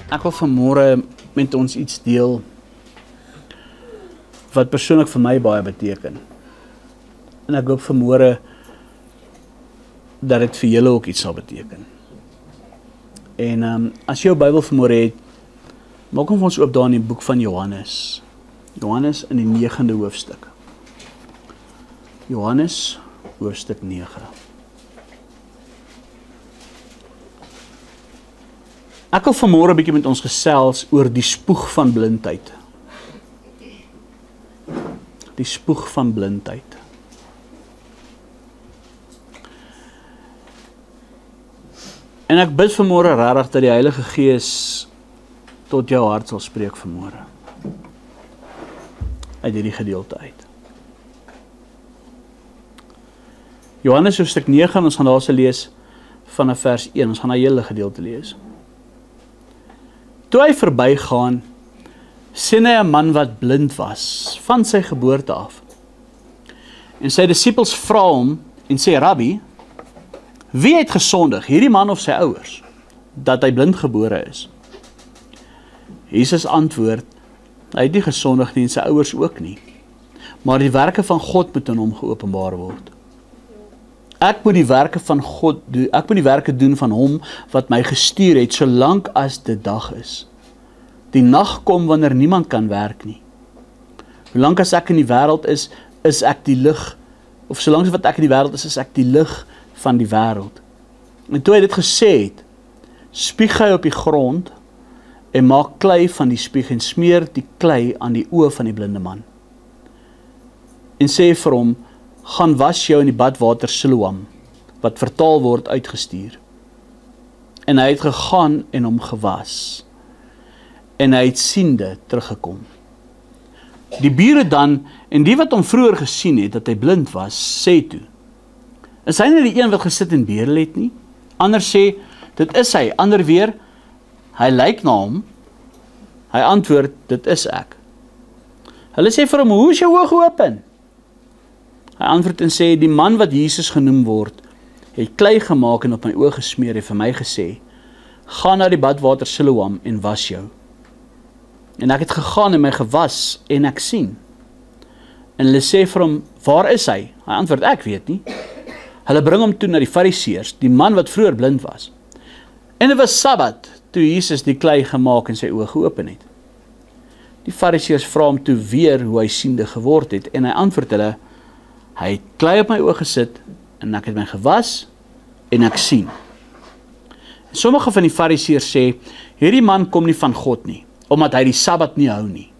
Ek wil vanmôre met ons iets deel wat persoonlik vir my baie beteken. En ek hoop vanmôre dat dit vir julle ook iets sal beteken. En as jy jou Bybel vanmôre het, maak hom vir ons oop daar in die boek van Johannes. Johannes in die 9de hoofstuk. Johannes hoofstuk 9. Ek wil vanmôre 'n bietjie met ons gesels oor die spoeg van blindheid. Die spoeg van blindheid. En ek bid vanmôre regtig dat die Heilige Gees tot jou hart sal spreek vanmôre. Uit hierdie gedeelte uit. Johannes hoofstuk 9, ons gaan daar se lees vanaf vers 1. Ons gaan daai hele gedeelte lees. Toe hy verbygaan, sien hy 'n man wat blind was, van sy geboorte af. En sy disippels vra hom en sê, Rabbi, wie het gesondig, hierdie man of sy ouers, dat hy blind gebore is? Jesus antwoord, hy het nie gesondig nie en sy ouers ook nie, maar die werke van God moet in hom geopenbaar word. Ek moet die werke van God doen, ek moet die werke doen van hom wat my gestuur het, solank as dit dag is. Die nag kom wanneer niemand kan werk nie. Solank as ek in die wêreld is ek die lig, of solank as wat ek in die wêreld is ek die lig van die wêreld. En toe hy dit gesê het, spieg hy op die grond en maak klei van die spieg en smeer die klei aan die oë van die blinde man. En sê vir hom, gaan was jou in die badwater Siloam, wat vertaal word uitgestuur. En hy het gegaan en hom gewas. En hy het siende teruggekom. Die bure dan, en die wat hom vroeër gesien het, dat hy blind was, sê toe, is hy nie die een wat gesit en bedel het nie? Ander sê, dit is hy. Ander weer, hy lyk na hom. Hy antwoord, dit is ek. Hulle sê vir hom, hoe is jou oë geopen? Hy antwoord en sê, die man wat Jesus genoem word, het klei gemaak en op my oë gesmeer, het vir my gesê, gaan na die badwater Siloam en was jou. En ek het gegaan en my gewas en ek sien. En hulle sê vir hom, waar is hy? Hy antwoord, ek weet nie. Hulle bring hom toe na die Fariseërs, die man wat vroeër blind was. En dit was Sabbat, toe Jesus die klei gemaak en sy oë geopen het. Die Fariseërs vra hom toe weer hoe hy siende geword het, en hy antwoord hulle, hy het klei op my oë gesit, en ek het my gewas, en ek sien. En sommige van die Fariseërs sê, hierdie man kom nie van God nie, omdat hy die Sabbat nie hou nie.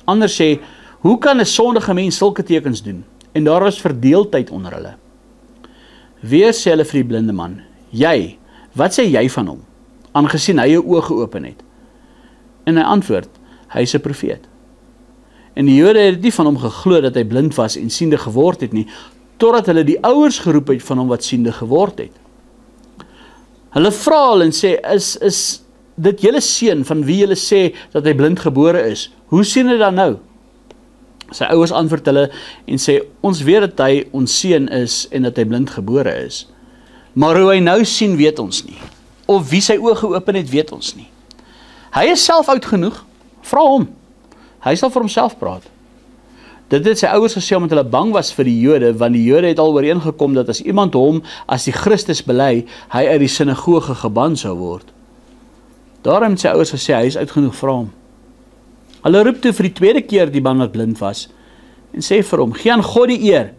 Ander sê, hoe kan 'n sondige mens sulke tekens doen? En daar was verdeeldheid onder hulle. Weer sê hulle vir die blinde man, jy, wat sê jy van hom, aangesien hy jou oë geopen het? En hy antwoord, hy is 'n profeet. En die Jode het nie van hom geglo dat hy blind was en siende geword het nie, totdat hulle die ouers geroep het van hom wat siende geword het. Hulle vra hulle en sê, is dit julle seun van wie julle sê dat hy blind gebore is? Hoe sien hy dan nou? Sy ouers antwoord hulle en sê, ons weet dat hy ons seun is en dat hy blind gebore is. Maar hoe hy nou sien, weet ons nie. Of wie sy oë geopen het, weet ons nie. Hy is self oud genoeg, vra hom. Hy sal vir homself praat. Dit het sy ouers gesê omdat hulle bang was vir die Jode, want die Jode het al ooreengekom dat as iemand hom as die Christus bely, hy uit die sinagoge geban sou word. Daarom het sy ouers gesê, hy is oud genoeg, vra hom. Hulle roep toe vir die tweede keer die man wat blind was, en sê vir hom, gee aan God die eer.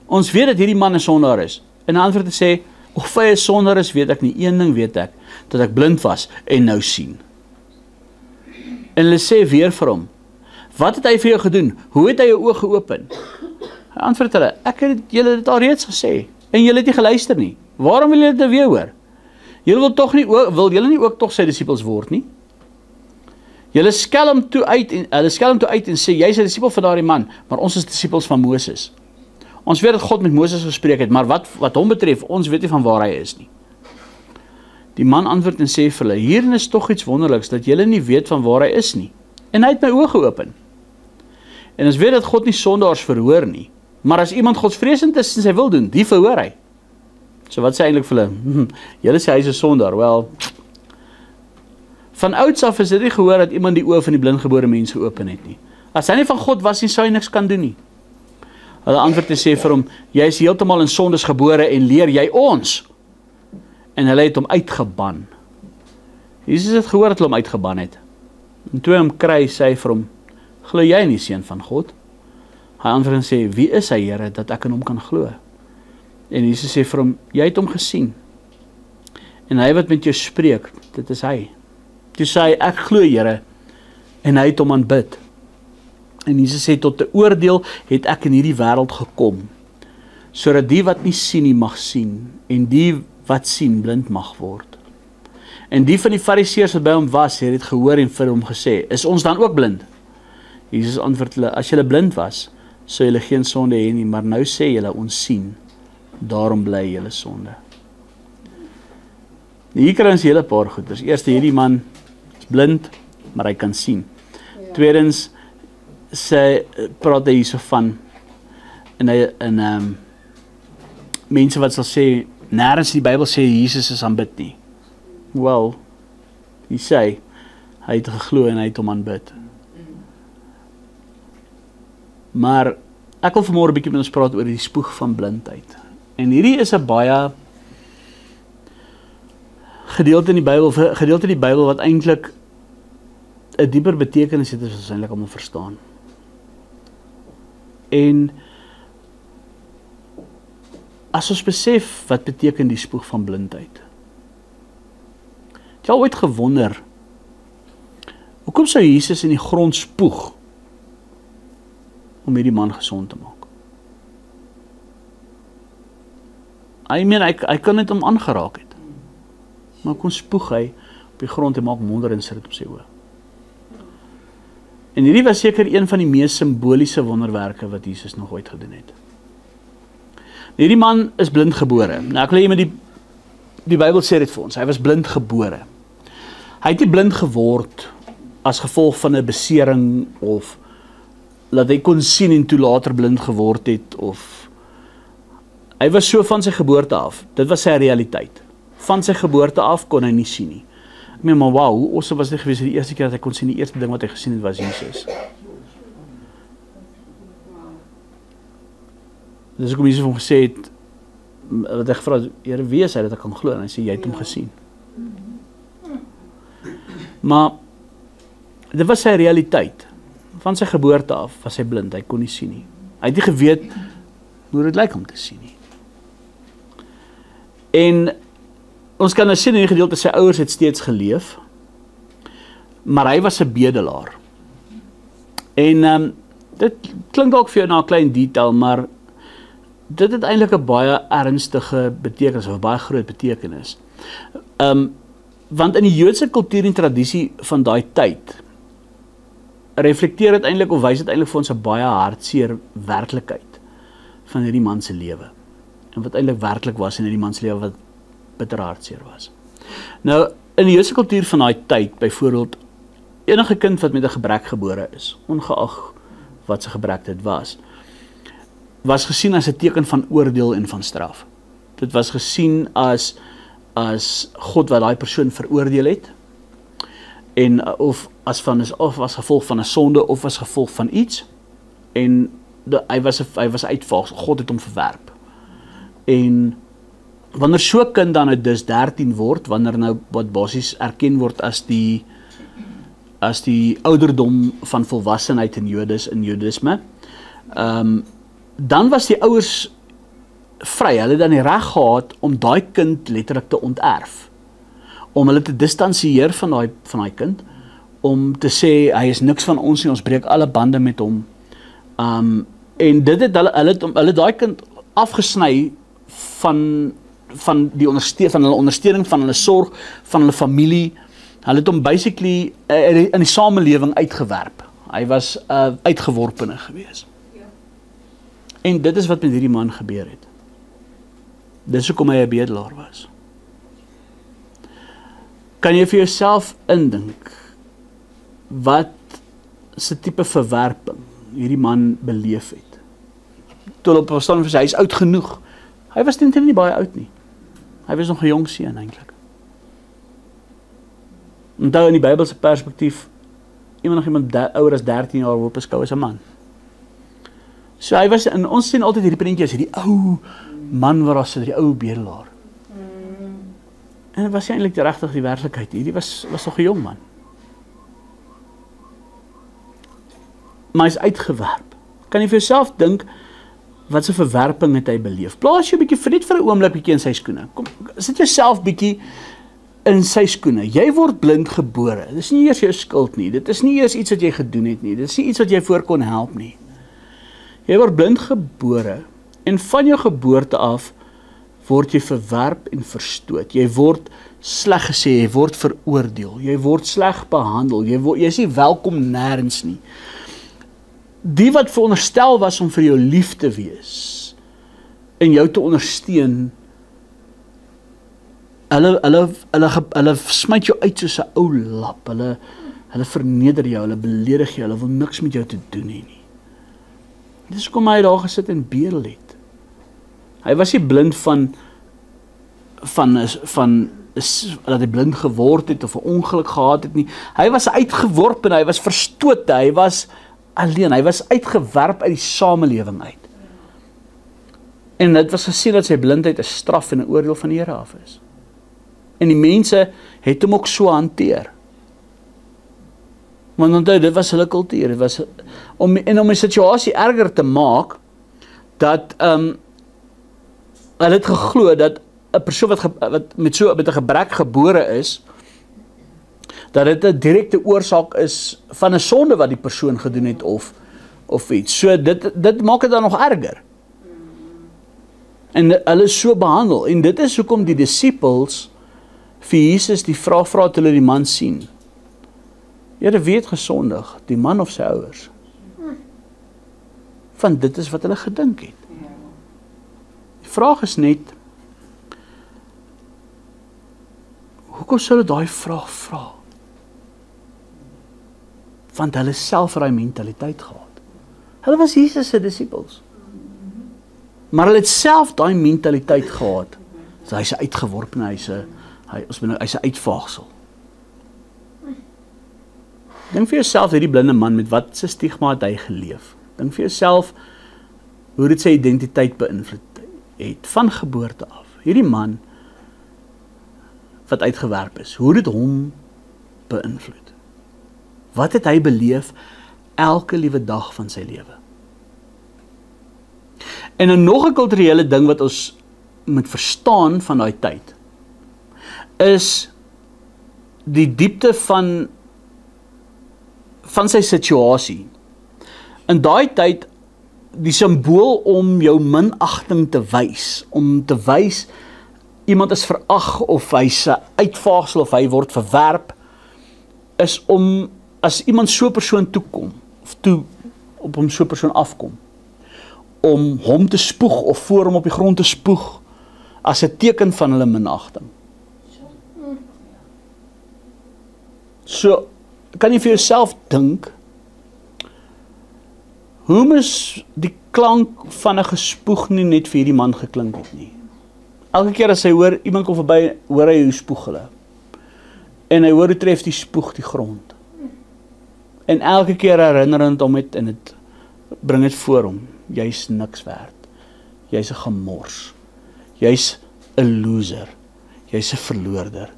Ons weet dat hierdie man 'n sondaar is. En hy antwoord en sê, of hy 'n sondaar is, weet ek nie. Een ding weet ek, dat ek blind was en nou sien. En hulle sê weer vir hom, wat het hy vir jou gedoen? Hoe het hy jou oë geopen? Hy antwoord hulle, ek het julle dit al reeds gesê, en julle het nie geluister nie. Waarom wil julle dit nou weer hoor? Julle wil julle nie ook tog sy disippels word nie? Hulle skel hom toe uit en sê, jy is 'n disipel van daardie man, maar ons is disipels van Moses. Ons weet dat God met Moses gespreek het, maar wat hom betref, ons weet nie van waar hy is nie. Die man antwoord en sê vir hulle, hierin is tog iets wonderliks, dat julle nie weet van waar hy is nie. En hy het my oë geopen. En ons weet dat God nie sondaars verhoor nie, maar as iemand godsvreesend is en sy wil doen, die verhoor hy. So wat sê eintlik vir hulle? Julle sê hy is 'n sondaar, wel, Van ouds af is dit nie gehoor dat iemand die oë van die blindgebore mense geopen het nie. As hy nie van God was nie, sou hy niks kan doen nie. Hulle antwoord en sê vir hom, jy is heeltemal in sondes gebore en leer jy ons? En hulle het hom uitgeban. Jesus het gehoor dat hulle hom uitgeban het. En toe hy hom kry, sê hy vir hom, glo jy in die Seun van God? Hy antwoord en sê, wie is hy, Here, dat ek in hom kan glo? En Jesus sê vir hom, jy het hom gesien. En hy wat met jou spreek, dit is hy. Toe sê hy, ek glo, Here, en hy het hom aanbid. En Jesus sê, tot 'n oordeel het ek in hierdie wêreld gekom, sodat die wat nie sien nie mag sien, en die wat sien blind mag word. En die van die fariseërs wat by hom was, het dit gehoor en vir hom gesê, is ons dan ook blind? Jesus antwoord hulle, as julle blind was, sou julle geen sonde hê nie, maar nou sê julle, ons sien, daarom bly julle sonde. Hier kry ons hele paar goeders. Eerste, hierdie man is blind, maar hy kan sien. Ja. Tweedens, praat hy hierso van, mense wat sal sê, nêrens die Bybel sê, Jesus is aanbid nie. Wel, hy sê, hy het geglo en hy het hom aanbid. Maar, ek wil vanmôre 'n bietjie met ons praat oor die spoeg van blindheid. En hierdie is 'n baie gedeelte in die Bybel wat eintlik 'n dieper betekenis het as ons eintlik almal verstaan. En as ons besef wat beteken die spoeg van blindheid. Het jy al ooit gewonder, hoekom sou Jesus in die grond spoeg om hierdie man gesond te maak? Hy kan net hom aangeraak het. Maar kon spoeg hy op die grond en maak wonder en sit op sy oë. En hierdie was seker een van die mees simboliese wonderwerke wat Jesus nog ooit gedoen het. Hierdie man is blind gebore. Nou ek wil hê met die Bybel sê dit vir ons, hy was blind gebore. Hy het nie blind geword as gevolg van 'n besering of dat hy kon sien en toe later blind geword het of hy was so van sy geboorte af. Dit was sy realiteit. Van sy geboorte af kon hy nie sien nie. Ek meen, maar wow, hoe awesome was dit gewees die eerste keer dat hy kon sien, die eerste ding wat hy gesien het was Jesus. Dis hoekom Jesus hom gesê het, wat hy gevra het, Here, wie is hy dat ek kan glo? En hy sê, jy het hom gesien. Maar, dit was sy realiteit. Van sy geboorte af was hy blind, hy kon nie sien nie. Hy het nie geweet hoe dit lyk om te sien nie. En ons kan nou sien in die gedeelte, sy ouers het steeds geleef, maar hy was 'n bedelaar. En dit klink dalk vir jou na 'n klein detail, maar dit het eintlik 'n baie ernstige betekenis, of 'n baie groot betekenis. Want in die Joodse kultuur en tradisie van daai tyd, reflekteer dit eintlik, of wys dit eintlik vir ons 'n baie hartseer werklikheid van hierdie man se lewe. En wat eintlik werklik was in hierdie man se lewe wat bitter hartseer was. Nou, in die Joodse kultuur van daai tyd, byvoorbeeld, enige kind wat met 'n gebrek gebore is, ongeag wat se gebrek dit was gesien as 'n teken van oordeel en van straf. Dit was gesien as God wat daai persoon veroordeel het, en of as gevolg van 'n sonde, of as gevolg van iets, en hy was uitvalg, God het hom verwerp. En wanneer so 'n kind dan dus 13 word, wanneer nou wat basies erken word as die ouderdom van volwassenheid in Jodisme, dan was die ouers vry, hulle het dan die reg gehad om daai kind letterlik te onterf, om hulle te distansieer van daai kind, om te sê, hy is niks van ons nie, ons breek alle bande met hom, en dit het hulle daai kind afgesny van hulle ondersteuning, van hulle sorg, van hulle familie. Hulle het hom basically in die samelewing uitgewerp. Hy was uitgeworpene gewees. Ja. En dit is wat met hierdie man gebeur het. Dis hoekom hy 'n bedelaar was. Kan jy vir jouself indink wat se tipe verwerping hierdie man beleef het? Tot op verstaan van sy, hy is oud genoeg. Hy was nie baie oud nie. Hy was nog 'n jong seun eintlik. Onthou in die Bybelse perspektief, iemand ouer as 13 jaar word beskou as 'n man. So hy was, en ons sien altyd hierdie prentjies, hierdie ou man wat daar sit, die ou bedelaar. En dit was eintlik regtig die werklikheid. Hierdie was nog 'n jong man. Maar hy's uitgewerp. Kan jy vir jouself dink, wat 'n verwerping het hy beleef? Plaas jou bietjie net vir 'n oomblik bietjie in sy skoene. Kom, sit jouself bietjie in sy skoene. Jy word blind gebore. Dit is nie eers jou skuld nie. Dit is nie eers iets wat jy gedoen het nie. Dit is nie iets wat jy voor kon help nie. Jy word blind gebore en van jou geboorte af word jy verwerp en verstoot. Jy word sleg gesê, jy word veroordeel. Jy word sleg behandel. Jy is nie welkom nêrens nie. Die wat veronderstel was om vir jou lief te wees en jou te ondersteun, hulle smyt jou uit soos 'n ou lap. Hulle verneder jou, hulle beledig jou, hulle wil niks met jou te doen hê nie. Dis hoekom hy daar gesit en bedel het. Hy was nie blind van dat hy blind geword het of 'n ongeluk gehad het nie. Hy was uitgeworp en hy was verstoot, hy was alleen, hy was uitgewerp uit die samelewing uit. En dit was gesien dat sy blindheid 'n straf en 'n oordeel van die Here af is. En die mense het hom ook so hanteer. Want onthou, dit was hulle kultuur. Dit was om die situasie erger te maak, dat hulle het geglo dat 'n persoon wat met 'n gebrek gebore is, dat dit 'n direkte oorsaak is van 'n sonde wat die persoon gedoen het of iets. So dit maak dit dan nog erger. En hulle is so behandel. En dit is hoekom die disippels vir Jesus die vraag vra toe hulle die man sien. Here, wie het gesondig, die man of sy ouers? Want dit is wat hulle gedink het. Die vraag is net, hoekom sou hulle daai vraag vra? Want hulle self daai mentaliteit gehad. Hulle was Jesus se disippels. Maar hulle het self daai mentaliteit gehad. So hy's uitgeworp en hy's 'n uitvaagsel. Dink vir jouself, hierdie blinde man, met wat se stigma het hy geleef? Dink vir jouself, hoe dit sy identiteit beïnvloed het, van geboorte af. Hierdie man, wat uitgewerp is, hoe dit hom beïnvloed? Wat het hy beleef elke liewe dag van sy lewe? En dan nog 'n kulturele ding wat ons moet verstaan van daai tyd, is die diepte van sy situasie. In daai tyd, die simbool om jou minagting te wys, om te wys iemand is verag of hy's 'n uitvaagsel of hy word verwerp, is om as iemand so 'n persoon toekom of op hom so 'n persoon afkom, om hom te spoeg of voor hom op die grond te spoeg as 'n teken van hulle minagting. So, kan jy vir jouself dink, hoe moes die klank van 'n gespoeg nie net vir hierdie man geklink het nie? Elke keer as hy hoor, iemand kom verby, hoor hy hoe spoeg hulle. En hy hoor hoe tref die spoeg die grond. En elke keer herinnerend om het, en het bring het voor hom, jy's niks werd. Jy's 'n gemors. Jy's 'n loser. Jy's 'n verloorder.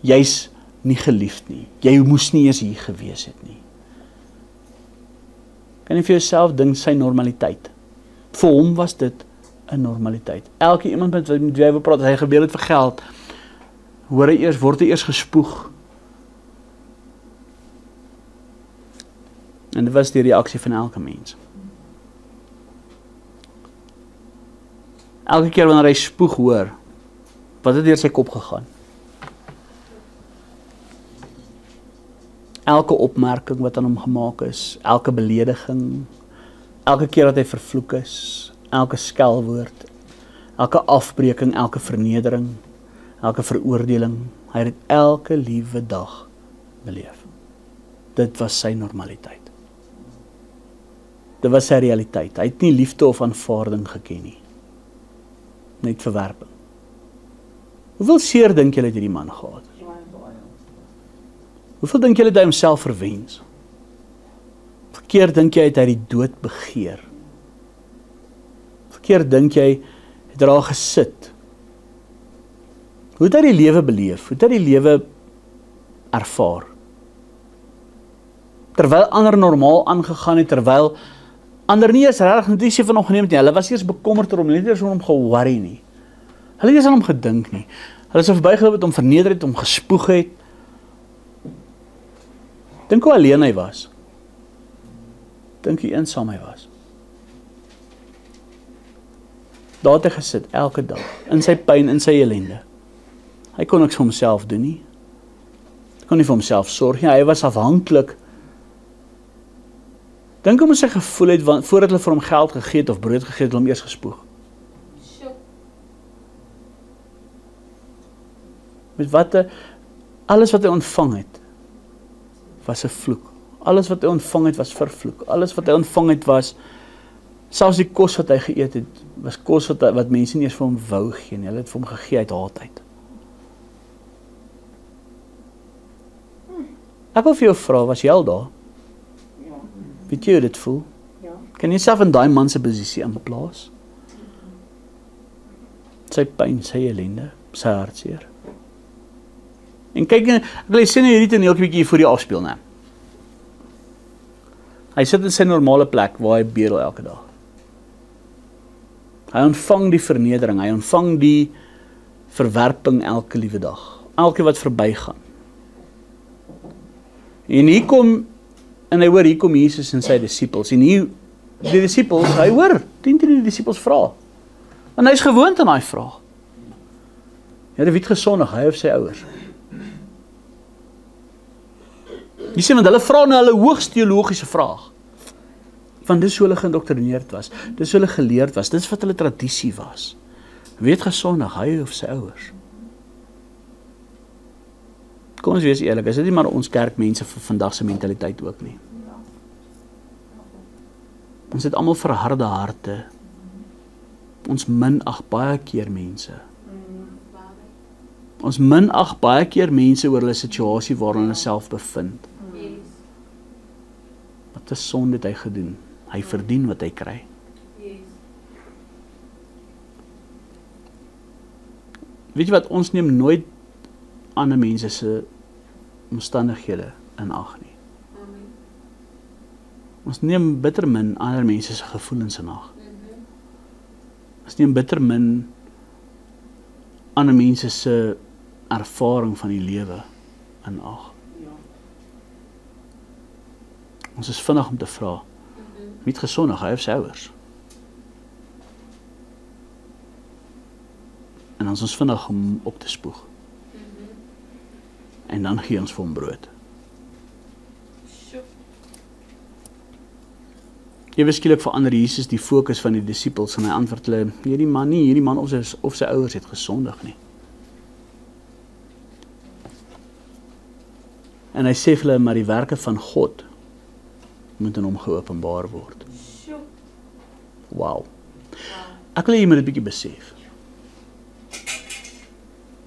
Jy's nie geliefd nie. Jy moes nie eens hier gewees het nie. Kan jy vir jouself dink sy normaliteit? Vir hom was dit 'n normaliteit. Elke iemand met wie hy wil praat, as hy gebeur het vir geld, word hy eers gespoeg. En dit was die reaksie van elke mens. Elke keer wanneer hy spoeg hoor, wat het deur sy kop gegaan? Elke opmerking wat aan hom gemaak is, elke belediging, elke keer dat hy vervloek is, elke skelwoord, elke afbreking, elke vernedering, elke veroordeling, hy het dit elke liewe dag beleef. Dit was sy normaliteit. Dit was sy realiteit. Hy het nie liefde of aanvaarding geken nie. Net verwerping. Hoeveel seer dink julle het hierdie man gehad? Hoeveel dink jy het hy homself verwens? Verkeerd dink jy het hy die dood begeer? Verkeerd dink jy het daar gesit? Hoe het hy die lewe beleef? Hoe het hy die lewe ervaar? Terwyl ander normaal aangegaan het, terwyl ander nie eens regtig notisie van hom geneem het nie. Hulle was eers bekommerd oor hom, hulle het nie eens oor hom ge-worry nie. Hulle het nie eens aan hom gedink nie. Hulle is verbygeloop het, hom verneder het, hom gespoeg het. Dink hoe alleen hy was. Dink hoe eensaam hy was. Daar het hy gesit, elke dag, in sy pyn, in sy ellende. Hy kon niks vir homself doen nie. Hy kon nie vir homself sorg nie, hy was afhanklik. Dink hoe hy gevoel het, voordat hulle vir hom geld gegee het of brood gegee het, hulle hom eers gespoeg. Met alles wat hy ontvang het, was 'n vloek. Alles wat hy ontvang het, was vervloek. Alles wat hy ontvang het, was, selfs die kos wat hy geëet het, was kos wat mense nie eens vir hom wou gee nie. Hulle het vir hom gegee uit haat uit. Ek wil vir jou vra, was jy al daar? Ja. Weet jy hoe dit voel? Ja. Kan jy self in daai man se posisie inplaas? Sy pyn, sy ellende, sy hartseer. En kyk, ek wil sê nou hierdie toneeltjie bietjie voor die afspeel, né? Hy sit in sy normale plek waar hy bedel elke dag. Hy ontvang die vernedering, hy ontvang die verwerping elke liewe dag. Elke wat verbygaan. En hier kom, en hy hoor, hier kom Jesus en sy disippels. En hier, die disippels, hy hoor, die disippels vra. En hy is gewoond aan daai vraag. Here, wie het gesondig, hy of sy ouers? Jy sien, want hulle vra nou hulle hoogs teologiese vraag. Want dis hoe hulle geïndoktrineerd was, dis hoe hulle geleerd was, dis wat hulle tradisie was. Wie het gesondig, hy of sy ouers? Kom ons wees eerlik, is dit nie maar ons kerkmense vir vandag se mentaliteit ook nie. Ons het almal verharde harte. Ons minag baie keer mense. Ons minag baie keer mense oor hulle situasie waarin hulle self bevind. Wat 'n sonde het hy gedoen? Hy verdien wat hy kry. Weet jy wat, ons neem nooit ander mense se omstandighede in ag nie. Ons neem bitter min ander mense se gevoelens in ag. Ons neem bitter min ander mense se ervaring van die lewe in ag. Ons is vinnig om te vra, wie het gesondig, hy of sy ouers? En dan is ons vinnig om op te spoeg. En dan gee ons vir hom brood. Ewe skielik verander Jesus die fokus van die disippels en hy antwoord hulle, hierdie man of sy ouers het gesondig nie. En hy sê vir hulle, maar die werke van God moet in hom geopenbaar word. Wow. Ek wil jy moet dit bietjie besef.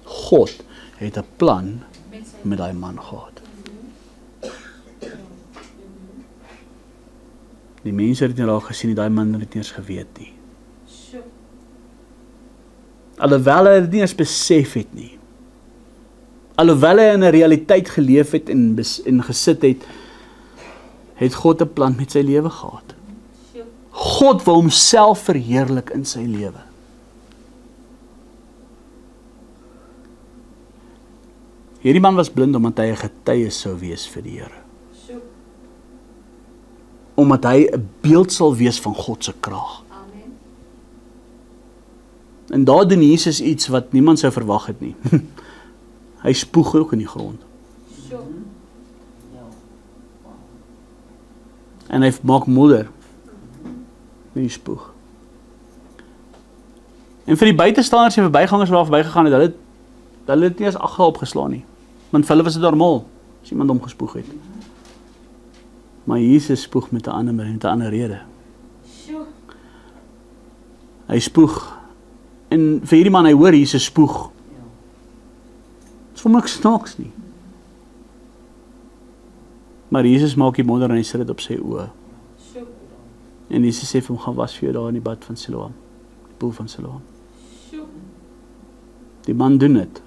God het 'n plan met daai man gehad. Die mense het nie raak gesien nie, daai man het nie eens geweet nie. Alhoewel hy dit nie eens besef het nie. Alhoewel hy in 'n realiteit geleef het en gesit het, het God 'n plan met sy lewe gehad. God wil homself verheerlik in sy lewe. Hierdie man was blind omdat hy 'n getuie sou wees vir die Here. Omdat hy 'n beeld sal wees van God se krag. Amen. En daar doen Jesus iets wat niemand sou verwag het nie. Hy spoeg ook in die grond. En hy maak modder in die spoeg. En vir die buitestanders en verbygangers waar verbygegaan het, hulle het nie eens ag opgeslaan nie. Want vir hulle was dit normaal as iemand hom gespoeg het. Maar Jesus spoeg met 'n ander rede. Hy spoeg. En vir hierdie man, hy hoor Jesus spoeg. Dit is vir my snaaks nie. Maar Jesus maak die modder en hy sit dit op sy oë. En Jesus sê vir hom, gaan was vir jou daar in die bad van Siloam. Die poel van Siloam. Die man doen dit.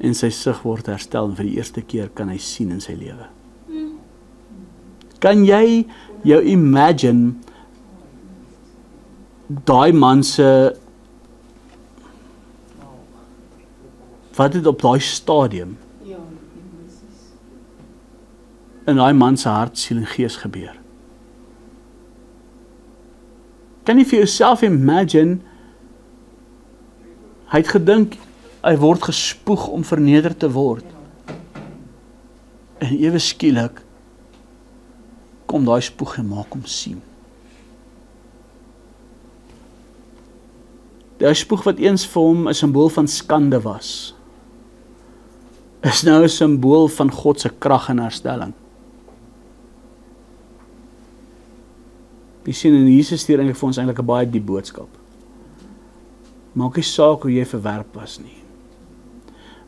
En sy sig word herstel en vir die eerste keer kan hy sien in sy lewe. Kan jy jou imagine daai man se wat het op daai stadium in daai man se hart, siel en gees gebeur? Kan jy vir jouself imagine, hy het gedink, hy word gespoeg om verneder te word. En ewe skielik kom daai spoeg en maak hom sien. Die spoeg wat eens vir hom 'n simbool van skande was, is nou 'n simbool van God se krag en herstelling. Jy sien, en Jesus stuur eintlik vir ons eintlik 'n baie diep boodskap. Maak nie saak hoe jy verwerp was nie.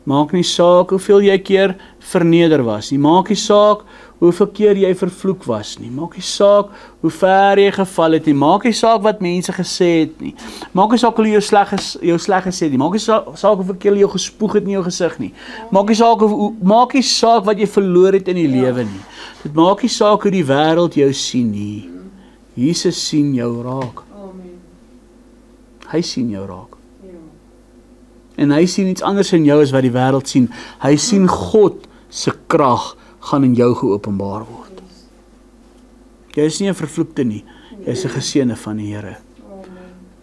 Maak nie saak hoeveel jy keer verneder was nie. Maak nie saak hoeveel keer jy vervloek was nie. Maak nie saak hoe ver jy geval het nie. Maak nie saak wat mense gesê het nie. Maak nie saak hoe jou sleg gesê het nie. Maak nie saak hoeveel keer jy jou gespoeg het in jou gesig nie. Maak nie saak wat jy verloor het in die lewe nie. Dit maak nie saak hoe die wêreld jou sien nie. Jesus sien jou raak. Hy sien jou raak. En hy sien iets anders in jou as wat die wêreld sien. Hy sien God se krag gaan in jou geopenbaar word. Jy is nie 'n vervloekte nie. Jy is 'n geseënde van die Here.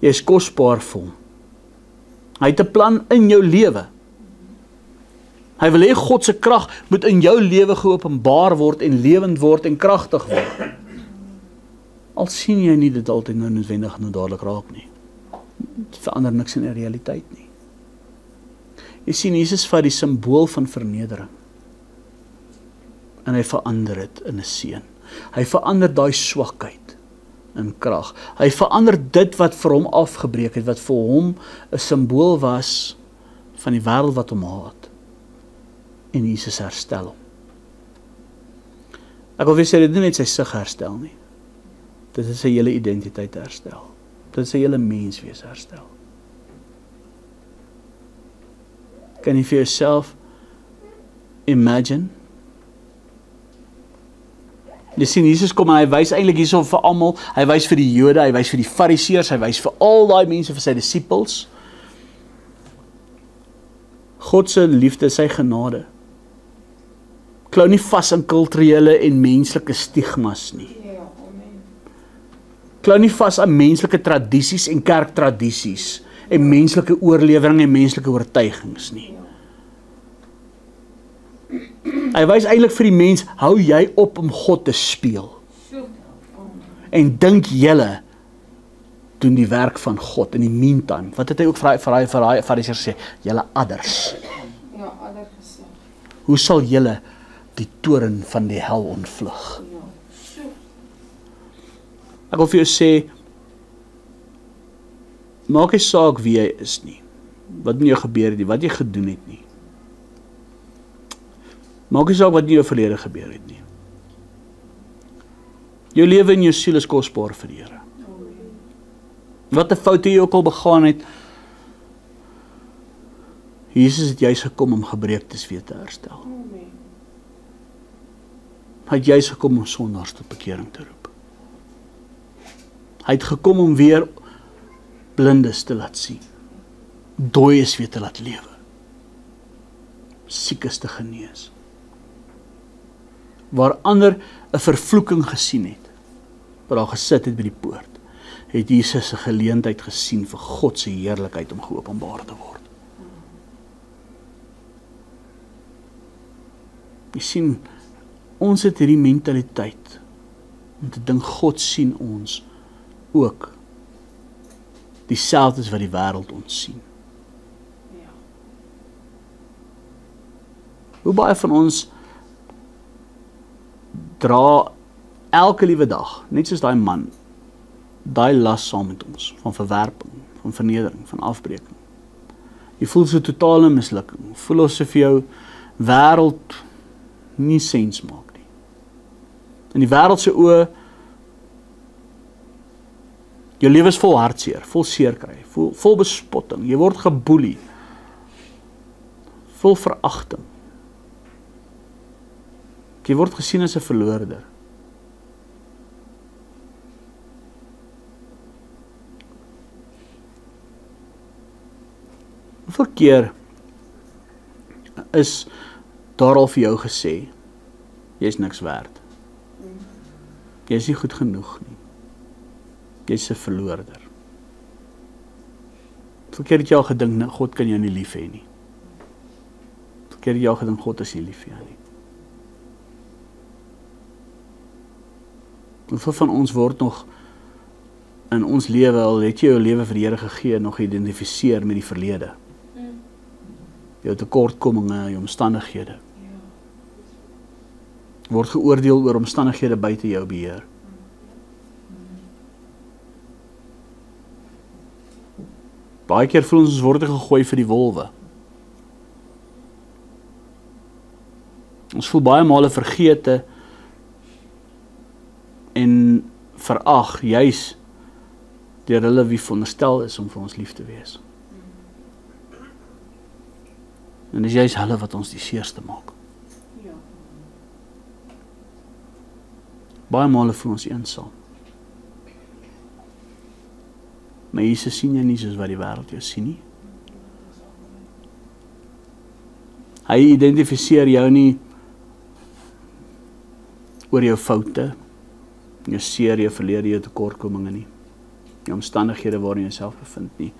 Jy is kosbaar vir hom. Hy het 'n plan in jou lewe. Hy wil hê God se krag moet in jou lewe geopenbaar word en lewend word en kragtig word. Al sien jy nie dit altyd nou noodwendig nou dadelik raak nie. Dit verander niks in die realiteit nie. Jy sien, Jesus vat die simbool van vernedering en hy verander dit in 'n seën. Hy verander daai swakheid in krag. Hy verander dit wat vir hom afgebreek het, wat vir hom 'n simbool was van die wêreld wat hom haat. En Jesus herstel hom. Ek wil vir sê, dit is nie net sy sig herstel nie. Dit is sy hele identiteit herstel. Dit is sy hele menswees herstel. Kan jy vir jouself imagine? Jy sien, Jesus kom en hy wys eintlik hierso vir almal, hy wys vir die Jode, hy wys vir die Fariseërs, hy wys vir al daai mense, vir sy disippels. God se liefde, sy genade. Klou nie vas in kulturele en menslike stigmas nie. Klou nie vas aan menslike tradisies en kerktradisies en menslike oorlewering en menslike oortuigings nie. Hy wys eintlik vir die mens, hou jy op om God te speel. En dink julle doen die werk van God in die meantime. Wat het hy ook vir die Fariseërs gesê? Julle adders. Ja, adder gesê. Hoe sal julle die toren van die hel ontvlug? Ek wil vir jou sê, maak nie saak wie jy is nie, wat met jou gebeur het nie, wat jy gedoen het nie. Maak nie saak wat in jou verlede gebeur het nie. Jou lewe en jou siel is kosbaar vir die Here. Wat 'n foute jy ook al begaan het, Jesus het juis gekom om gebreektes weer te herstel. Hy het juis gekom om sondaars tot bekering te roep. Hy het gekom om weer blindes te laat sien, dooies weer te laat lewe, siekes te genees. Waar ander 'n vervloeking gesien het, waar daar gesit het by die poort, het Jesus 'n geleentheid gesien vir God se heerlikheid om geopenbaar te word. Jy sien, ons het hierdie mentaliteit om te dink God sien ons ook dieselfde as wat die wêreld ons sien. Hoe baie van ons dra elke liewe dag, net soos daai man, daai las saam met ons, van verwerping, van vernedering, van afbreeking. Jy voel so totale mislukking, voel asof jou wêreld nie sens maak nie. In die wêreld se oë, jou lewe is vol hartseer, vol seerkry, vol bespotting, jy word geboelie, vol veragting. Jy word gesien as 'n verloorder. Hoeveel keer is daar al vir jou gesê, jy is niks werd. Jy is nie goed genoeg nie. Jy is 'n verloorder. Hoeveel keer het jy al gedink, God kan jou nie lief hê nie. Hoeveel keer het jy al gedink, God is nie lief vir jou nie. Hoeveel van ons word nog in ons lewe, al het jy jou lewe vir die Here gegee, nog geïdentifiseer met die verlede. Jou tekortkominge, jou omstandighede. Word geoordeel oor omstandighede buite jou beheer. Baie keer voel ons word gegooi vir die wolwe. Ons voel baie male vergete en verag, juis deur hulle wie veronderstel is om vir ons lief te wees. En dis juis hulle wat ons die seerste maak. Baie male voel ons eensaam. Maar Jesus sien jou nie soos wat die wêreld jou sien nie. Hy identifiseer jou nie oor jou foute, jou seer, jou verlede, jou tekortkominge nie. Die omstandighede waarin jy jouself bevind nie.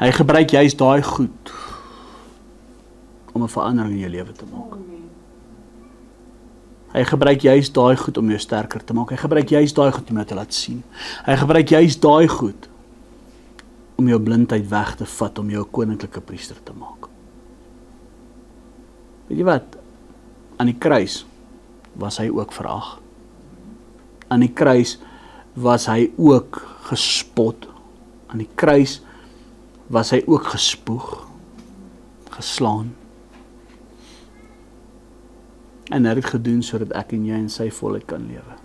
Hy gebruik juist daai goed om 'n verandering in jou lewe te maak. Hy gebruik juist daai goed om jou sterker te maak. Hy gebruik juist daai goed om jou te laat sien. Hy gebruik juist daai goed om jou blindheid weg te vat, om jou 'n koninklike priester te maak. Weet jy wat? Aan die kruis was hy ook verag. Aan die kruis was hy ook gespot. Aan die kruis was hy ook gespoeg, geslaan. En hy het dit gedoen sodat ek en jy in sy volheid kan lewe.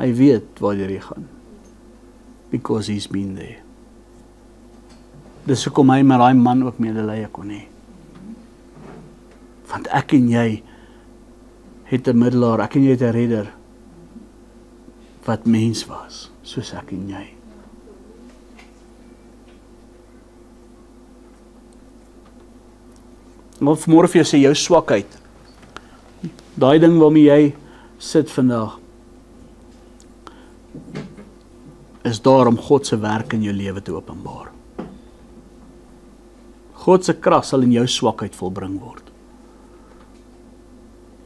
Hy weet waar jy gaan. Because he's been there. Dis hoekom hy met daai man ook medelee kon hê. Want ek en jy het 'n middelaar, ek en jy het 'n redder wat mens was, soos ek en jy. Maar vanmôre vir jou sê jou swakheid, daai ding waarmee jy sit vandag, is daar om God se werk in jou lewe te openbaar. God se krag sal in jou swakheid volbring word.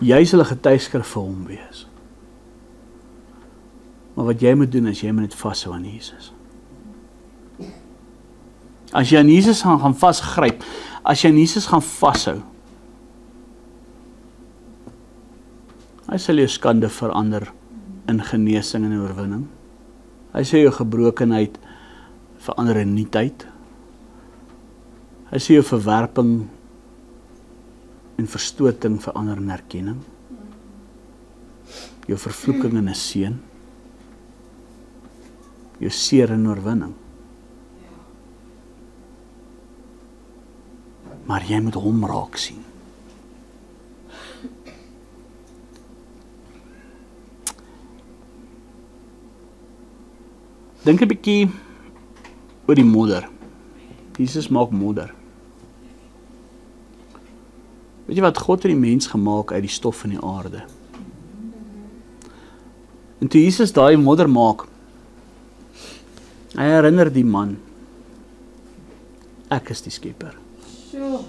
Jy sal 'n getuieskrif vir hom wees. Maar wat jy moet doen is, jy moet net vashou aan Jesus. As jy aan Jesus gaan vasgryp, as jy aan Jesus gaan vashou, hy sal jou skande verander in genesing en oorwinning. Hy sal jou gebrokenheid verander in nuutheid. Hy sal jou verwerping en verstoting verander in erkenning. Jou vervloeking in 'n seën. Jou seer in oorwinning. Maar jy moet hom raak sien. Dink 'n bietjie oor die modder. Jesus maak modder. Weet jy wat? God het die mens gemaak uit die stof van die aarde. En toe Jesus daai modder maak, hy herinner die man, ek is die skepper. So.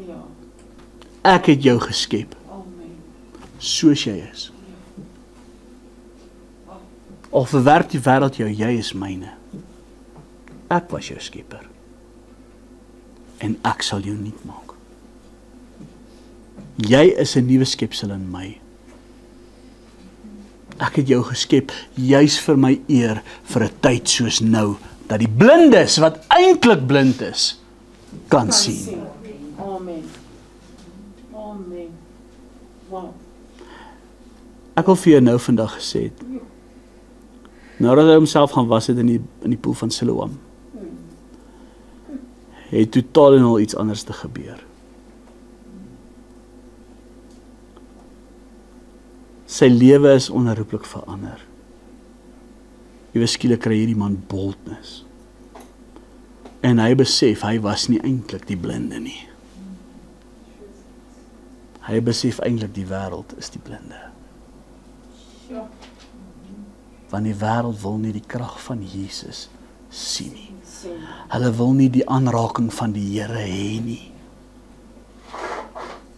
Ja. Ek het jou geskep, Amen. soos jy is. Al verwerp die wêreld jou, jy is myne. Ek was jou skepper. En ek sal jou nuut maak. Jy is 'n nuwe skepsel in my. Ek het jou geskep, juis vir my eer, vir 'n tyd soos nou, dat die blindes, wat eintlik blind is, kan sien. Amen. Amen. Wow. Ek wil vir jou nou vandag gesê het, nadat hy homself gaan was het in die poel van Siloam, het totaal en al iets anders te gebeur. Sy lewe is onherroepelik verander. Ewe skielik kry hierdie man boldness. En hy besef, hy was nie eintlik die blinde nie. Hy besef eintlik die wêreld is die blinde. Ja. Want die wêreld wil nie die krag van Jesus sien nie. Hulle wil nie die aanraking van die Here hê nie.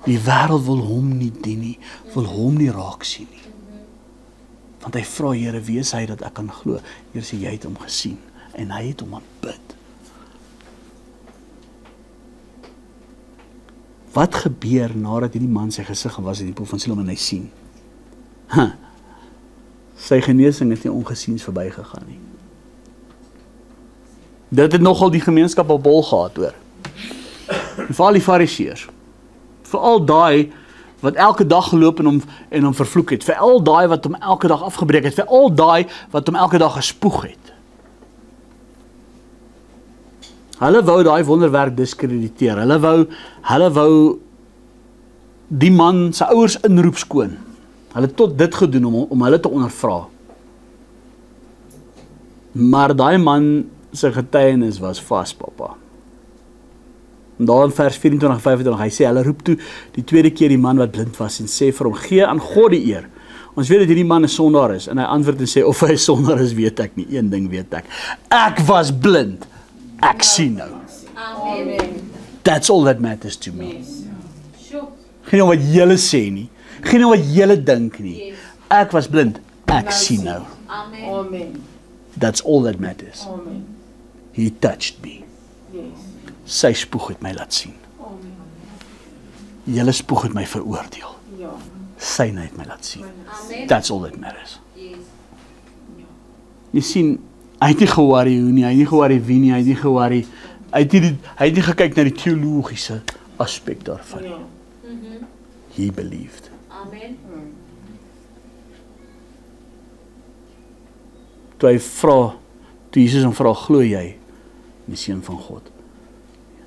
Die wêreld wil hom nie dien nie, wil hom nie raak sien nie. Want hy vra, Here, wie is hy dat ek kan glo? Here sê, jy het hom gesien en hy het hom aanbid. Wat gebeur nadat hierdie man sy gesig gewas het in die poel van Siloam en hy sien? Sy genesing het nie ongesiens verbygegaan nie. Dit het nogal die gemeenskap op hol gehad, hoor. En veral die fariseërs. Veral daai wat elke dag geloop en hom vervloek het. Veral daai wat hom elke dag afgebreek het. Veral daai wat hom elke dag gespoeg het. Hulle wou daai wonderwerk diskrediteer. Hulle wou die man sy ouers inroep skoon. Hulle het tot dit gedoen om hulle te ondervra. Maar daai man sy getuienis was vas, papa. En daar in vers 24 en 25, hy sê, hulle roep toe die tweede keer die man wat blind was en sê vir hom, gee aan God die eer. Ons weet dat hierdie man 'n sondaar is. En hy antwoord en sê, of hy 'n sondaar is, weet ek nie. Een ding weet ek. Ek was blind. Ek sien nou. Amen. That's all that matters to me. Yes. Sure. Geen wat julle sê nie. Geen wat julle dink nie. Ek was blind. Ek sien nou. Amen. Amen. That's all that matters. Amen. He touched me. Yes. Sy spoeg het my laat sien. Amen. Julle spoeg het my veroordeel. Ja. Syne het my laat sien. Amen. That's all that matters. Yes. Jy sien, hy het nie ge-worry hoe nie, hy het nie ge-worry wie nie, hy het nie ge-worry, hy het nie gekyk na die teologiese aspek daarvan nie. Ja. He believed. Amen. Toe Jesus hom vra, glo jy in die Seun van God?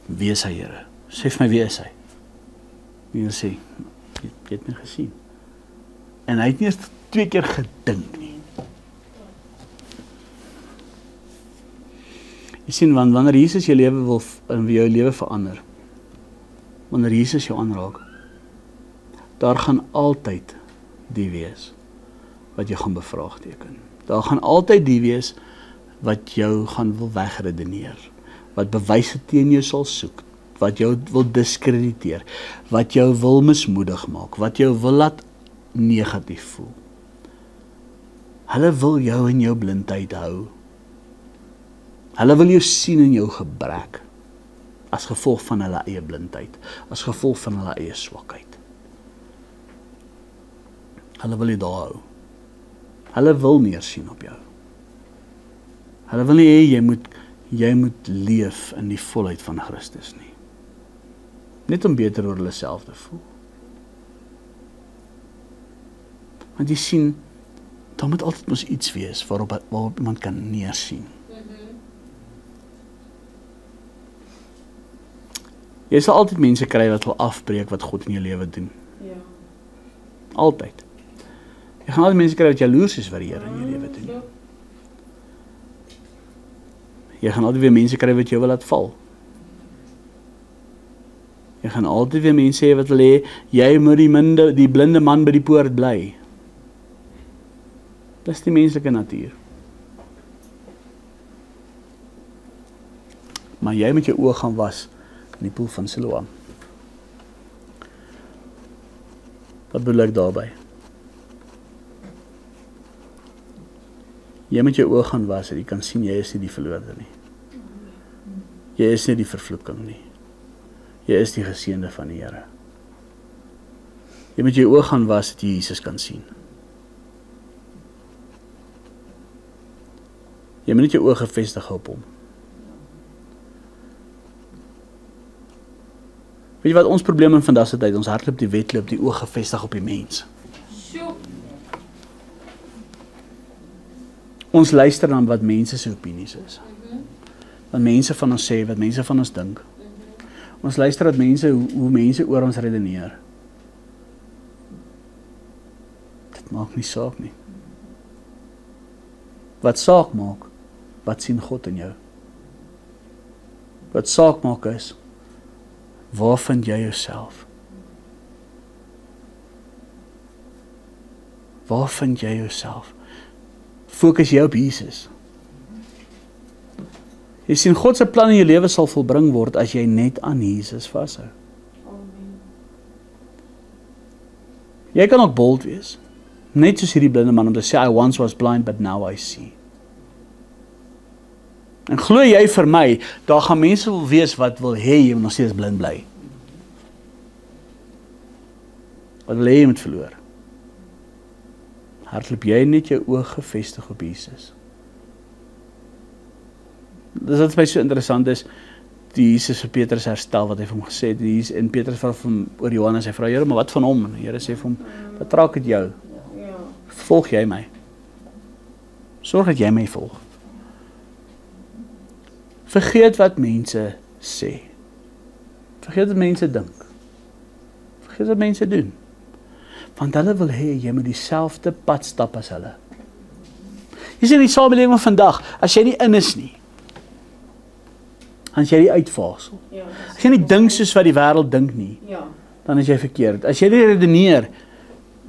Wie is hy, Here? Sê vir my, wie is hy? En hy sê, jy het my gesien. En hy het nie eers 2 keer gedink nie. Jy sien, want wanneer Jesus jou lewe wil, en jou lewe verander, wanneer Jesus jou aanraak, daar gaan altyd die wees wat jou gaan bevraagteken. Daar gaan altyd die wees wat jou gaan wil wegredeneer, wat bewyse teen jou sal soek, wat jou wil diskrediteer, wat jou wil mismoedig maak, wat jou wil laat negatief voel. Hulle wil jou in jou blindheid hou. Hulle wil jou sien in jou gebrek, as gevolg van hulle eie blindheid, as gevolg van hulle eie swakheid. Hulle wil jou daar hou. Hulle wil neersien op jou. Hulle wil nie hê jy moet leef in die volheid van Christus nie. Net om beter oor hulle self te voel. Want jy sien, daar moet altyd mos iets wees waarop iemand kan neersien. Jy sal altyd mense kry wat wil afbreek wat God in jou lewe doen. Ja. Altyd. Jy gaan altyd mense kry wat jaloers is wat die Here in jou lewe doen. Jy gaan altyd weer mense kry wat jou wil laat val. Jy gaan altyd weer mense hê wat wil hê, jy moet die blinde man by die poort bly. Dis die menslike natuur. Maar jy moet jou oë gaan was in die poel van Siloam. Wat bedoel ek daarby? Jy moet jou oë gaan was en jy kan sien jy is nie die verloorde nie. Jy is nie die vervloeking nie. Jy is die geseënde van die Here. Jy moet jou oë gaan was dat jy Jesus kan sien. Jy moet net jou oë gefestig op hom. Weet jy wat ons probleem in vandag se tyd, ons hardloop die wedloop, die oog gefestig op die mens. Sjoe. Ons luister na wat mense se opinies is. Wat mense van ons sê, wat mense van ons dink. Ons luister dat mense, hoe mense oor ons redeneer. Dit maak nie saak nie. Wat saak maak, wat sien God in jou? Wat saak maak is, waar vind jy jouself? Waar vind jy jouself? Fokus jy op Jesus? Jy sien, God se plan in jou lewe sal volbring word as jy net aan Jesus vashou. Amen. Jy kan ook bold wees. Net soos hierdie blinde man om te sê, I once was blind, but now I see. En glo jy vir my, daar gaan mense wil wees wat wil hê jy moet nog steeds blind bly. Wat wil hê jy moet verloor? Hardloop jy net jou oog gefestig op Jesus? Dis wat my so interessant is, die Jesus vir Petrus herstel wat hy vir hom gesê het, en Petrus vra vir hom oor Johannes, hy vra, Here, maar wat van hom? En die Here sê vir hom, wat raak dit jou? Ja. Volg jy my? Sorg dat jy my volg. Vergeet wat mense sê. Vergeet wat mense dink. Vergeet wat mense doen. Want hulle wil hê jy moet dieselfde pad stap as hulle. Jy sien die samelewing van vandag, as jy nie in is nie, dan is jy die uitvaagsel. Ja. As jy nie dink soos wat die wêreld dink nie, Ja. dan is jy verkeerd. As jy nie redeneer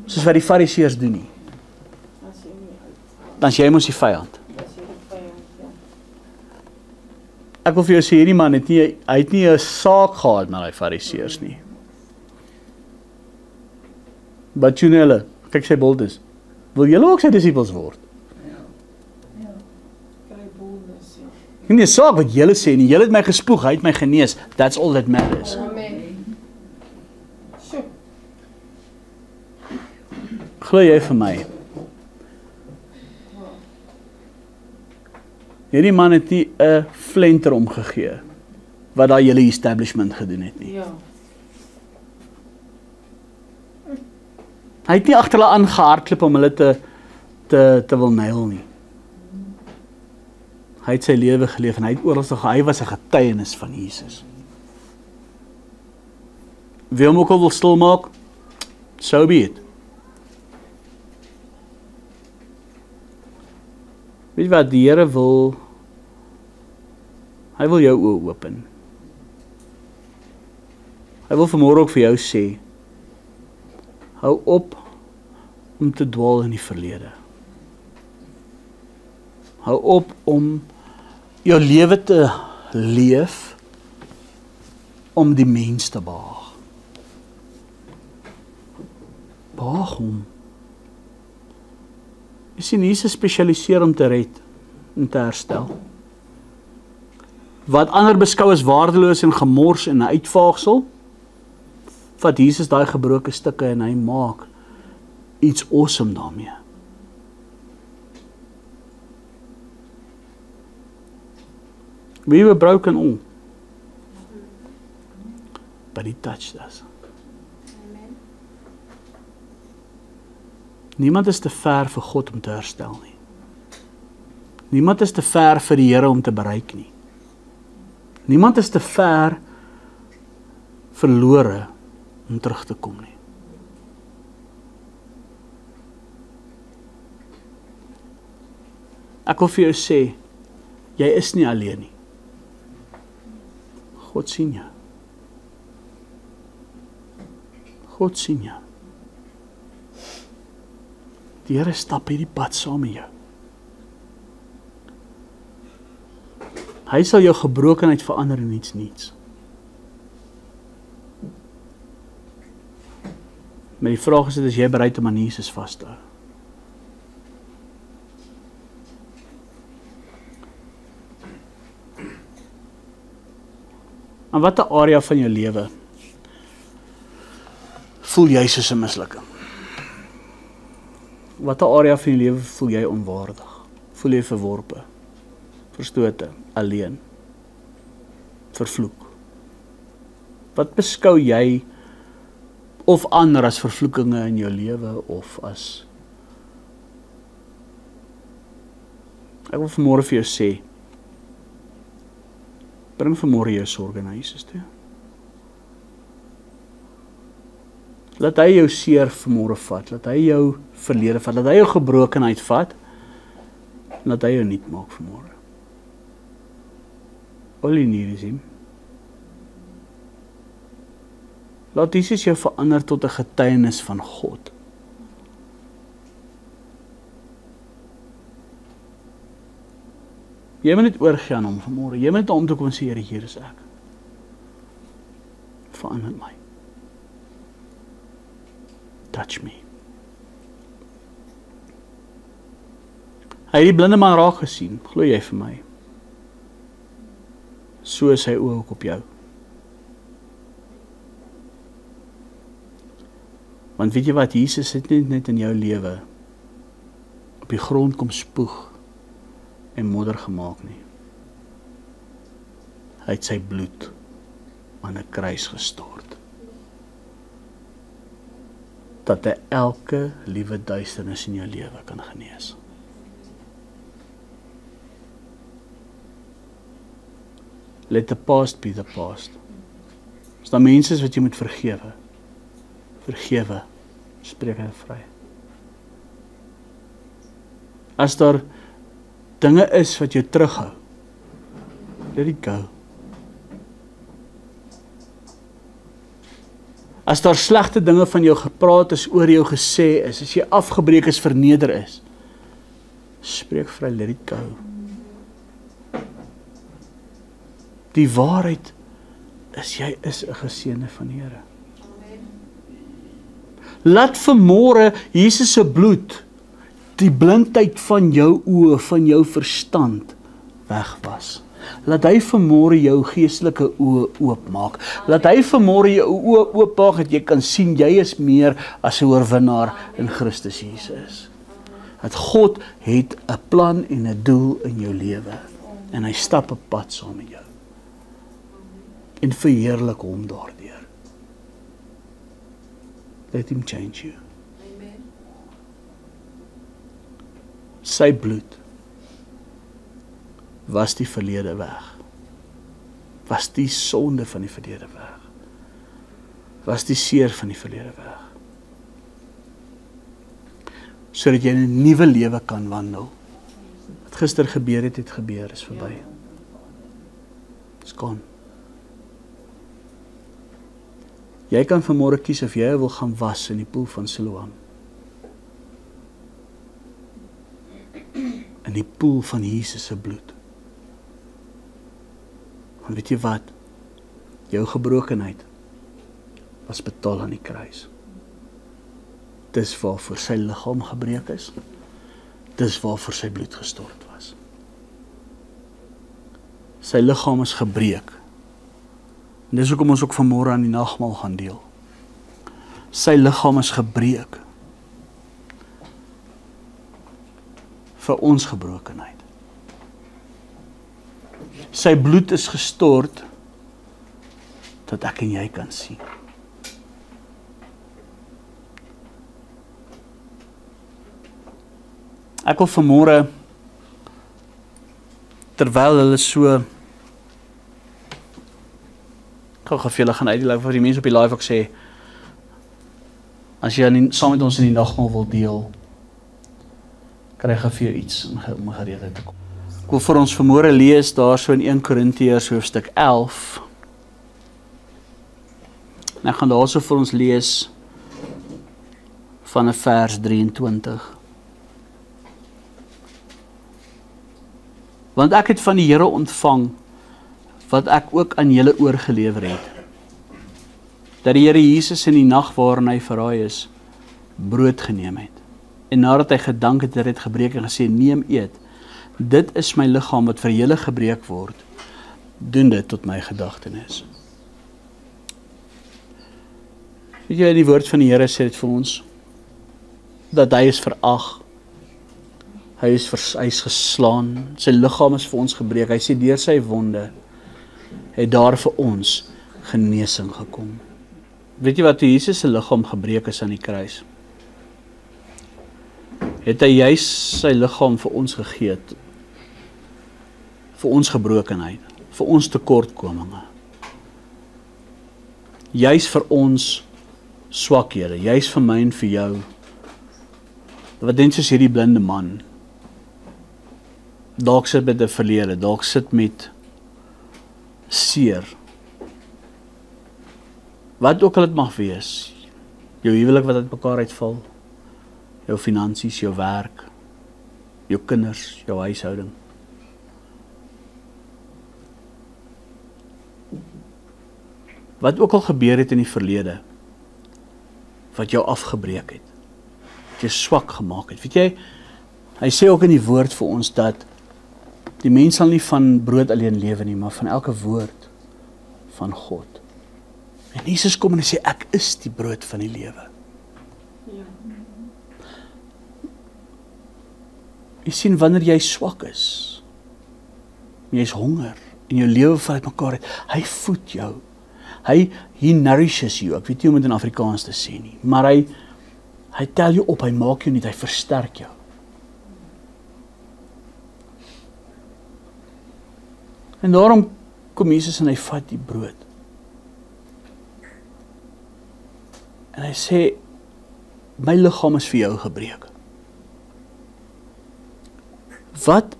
soos wat die fariseërs doen nie, As jy nie uit. dan is jy mos die vyand. As jy die vyand, ja. Ek wil vir jou sê, hierdie man het nie 'n saak gehad met die fariseërs nie. Wat doen hulle? Kyk sy boldness. Wil julle ook sy disippels word? Kry boldness, ja. Nie 'n saak wat julle sê nie. Julle het my gespoeg, hy het my genees. That's all that matters. Amen. Sjoe. Glo jy vir my? Hierdie man het nie 'n flenter omgegee wat daai hele establishment gedoen het nie. Ja. Hy het nie agter hulle aangehardloop om hulle te wil nail nie. Hy het sy lewe geleef en hy het oral gegaan. Hy was 'n getuienis van Jesus. Wie hom ook al wil stil maak, so be it. Weet jy wat, die Here wil, hy wil jou oë open. Hy wil vanmôre ook vir jou sê, hou op om te dwaal in die verlede. Hou op om jou lewe te leef om die mens te behaag. Behaag hom. Jy sien, Jesus spesialiseer om te red en te herstel. Wat ander beskou as waardeloos en gemors en 'n uitvaagsel, vat Jesus daai gebroke stukke en hy maak iets awesome daarmee. We were broken all, but he touched us. Niemand is te ver vir God om te herstel nie. Niemand is te ver vir die Here om te bereik nie. Niemand is te ver verlore om terug te kom nie. Ek wil vir jou sê, jy is nie alleen nie. God sien jou. God sien jou. Die Here stap hierdie pad saam met jou. Hy sal jou gebrokenheid verander in iets nuuts. Maar die vraag is jy bereid om aan Jesus vas te hou? In watter area van jou lewe voel jy soos 'n mislukking? Watter area van jou lewe voel jy onwaardig? Voel jy verworpe, verstote, alleen, vervloek? Wat beskou jy of ander as vervloekinge in jou lewe of as... Ek wil vanmôre vir jou sê, bring vanmôre jou sorge na Jesus toe. Laat hy jou seer vanmôre vat, laat hy jou verlede vat, laat hy jou gebrokenheid vat, en laat hy jou nuut maak vanmôre. All you need is him. Laat Jesus jou verander tot 'n getuienis van God. Jy moet net oorgee aan hom vanmôre. Jy moet net om toe kom en sê, Here, hier is ek. Verander my. Touch me. Hy het die blinde man raak gesien, glo jy vir my? So is hy ook op jou. Want weet jy wat, Jesus het net in jou lewe op die grond kom spoeg en modder gemaak nie. Hy het sy bloed aan 'n kruis gestort. Dat hy elke liewe duisternis in jou lewe kan genees. Let the past be the past. As daar mense is wat jy moet vergewe, spreek hy vry. As daar dinge is wat jou terughou, let it go. As daar slegte dinge van jou gepraat is, oor jou gesê is, as jy afgebreek is, verneder is, spreek vry, let it go. Die waarheid is, jy is 'n geseënde van die Here. Laat vanmôre Jesus se bloed die blindheid van jou oë, van jou verstand wegwas. Laat hy vanmôre jou geestelike oë oopmaak. Laat hy vanmôre jou oë oopmaak dat jy kan sien jy is meer as 'n oorwinnaar in Christus Jesus. Dat God het 'n plan en 'n doel in jou lewe en hy stap 'n pad saam met jou. En verheerlik hom daardeur. Let him change you. Amen. Sy bloed was die verlede weg. Was die sonde van die verlede weg. Was die seer van die verlede weg. Sodat jy in 'n nuwe lewe kan wandel. Wat gister gebeur het gebeur, is verby. It's gone. Jy kan vanmôre kies of jy wil gaan was in die poel van Siloam. In die poel van Jesus se bloed. Want weet jy wat? Jou gebrokenheid was betaal aan die kruis. Dis waarvoor sy liggaam gebreek is. Dis waarvoor sy bloed gestort was. Sy liggaam is gebreek. En dis hoekom ons ook vanmôre aan die nagmaal gaan deel. Sy liggaam is gebreek vir ons gebrokenheid. Sy bloed is gestort dat ek en jy kan sien. Ek wil vanmôre, terwyl hulle so gou vir julle gaan uitdeel, vir die mense op die live ook sê, as jy saam met ons in die nagmaal wil deel, kry vir jou iets om gereedheid te kom. Ek wil vir ons vanmôre lees daar so in 1 Korintiërs hoofstuk 11. En ek gaan daar so vir ons lees van 'n vers 23. Want ek het van die Here ontvang wat ek ook aan julle oorgelewer het. Dat die Here Jesus in die nag waarin hy verraai is, brood geneem het. En nadat hy gedank het, het gebreek en gesê, neem eet. Dit is my liggaam wat vir julle gebreek word. Doen dit tot my gedagtenis. Weet jy, die woord van die Here sê dit vir ons, dat hy is verag. Hy is geslaan, sy liggaam is vir ons gebreek. Hy sê deur sy wonde het daar vir ons genesing gekom. Weet jy wat, toe Jesus se liggaam gebreek is aan die kruis, het hy juis sy liggaam vir ons gegee, vir ons gebrokenheid, vir ons tekortkominge, juis vir ons swakhede, juis vir my en vir jou, wat net soos hierdie blinde man, dalk sit met 'n verlede, dalk sit met seer, wat ook al dit mag wees, jou huwelik wat uit mekaar uitval, jou finansies, jou werk, jou kinders, jou huishouding. Wat ook al gebeur het in die verlede, wat jou afgebreek het, wat jou swak gemaak het. Weet jy, hy sê ook in die woord vir ons dat die mens sal nie van brood alleen lewe nie, maar van elke woord van God. En Jesus kom en hy sê, ek is die brood van die lewe. Ja. Jy sien, wanneer jy swak is, jy is honger, en jou lewe val uit mekaar uit, hy voed jou. He nourishes you, ek weet nie hoe om dit in Afrikaans te sê nie, maar hy tel jou op, hy maak jou nie, hy versterk jou. En daarom kom Jesus en hy vat die brood. En hy sê, my liggaam is vir jou gebreek. Wat